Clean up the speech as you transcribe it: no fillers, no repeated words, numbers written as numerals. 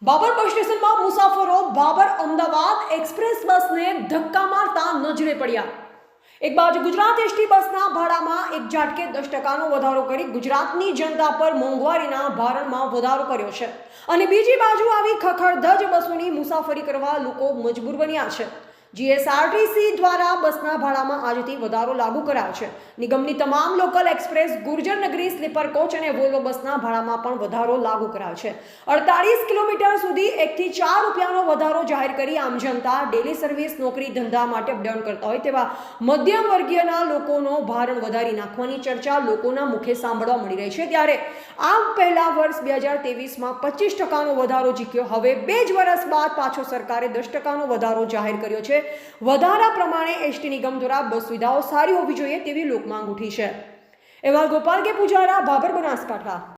બાબર બસ સ્ટેશનમાં મુસાફરો બાબર અમદાવાદ એક્સપ્રેસ બસને ધક્કા મારતા નજરે પડ્યા। એક બાજુ ગુજરાત એસટી બસના ભાડામાં એક ઝાટકે 10%નો વધારો કરી ગુજરાતની જનતા પર મોંઘવારીના ભારણમાં વધારો કર્યો છે અને બીજી બાજુ આવી ખખડધજ બસોની મુસાફરી કરવા લોકો મજબૂર બન્યા છે। જીએસઆરટીસી દ્વારા બસના ભાડામાં આજથી વધારો લાગુ કરાયો છે। નિગમની તમામ લોકલ એક્સપ્રેસ, ગુર્જર નગરી, સ્લીપર કોચ અને વોલ્વો બસના ભાડામાં પણ વધારો લાગુ કરાયો છે। 48 કિલોમીટર સુધી 1 થી 4 રૂપિયાનો વધારો જાહેર કરી આમ જનતા ડેલી સર્વિસ, નોકરી ધંધા માટે અપડાઉન કરતા હોય તેવા મધ્યમ વર્ગીયના લોકોનો ભારણ વધારી નાખવાની ચર્ચા લોકોના મુખે સાંભળવા મળી રહી છે। ત્યારે આ પહેલા વર્ષ 2023માં 25%નો વધારો ઝીક્યો। હવે 2 જ વર્ષ બાદ પાછો સરકારે 10%નો વધારો જાહેર કર્યો છે। વધારા પ્રમાણે એસટી નિગમ દ્વારા બસ સુવિધાઓ સારી હોવી જોઈએ તેવી લોકમાંગ ઉઠી છે। એવા ગોપાલ કે પૂજારા, બાબર, બનાસકાંઠા।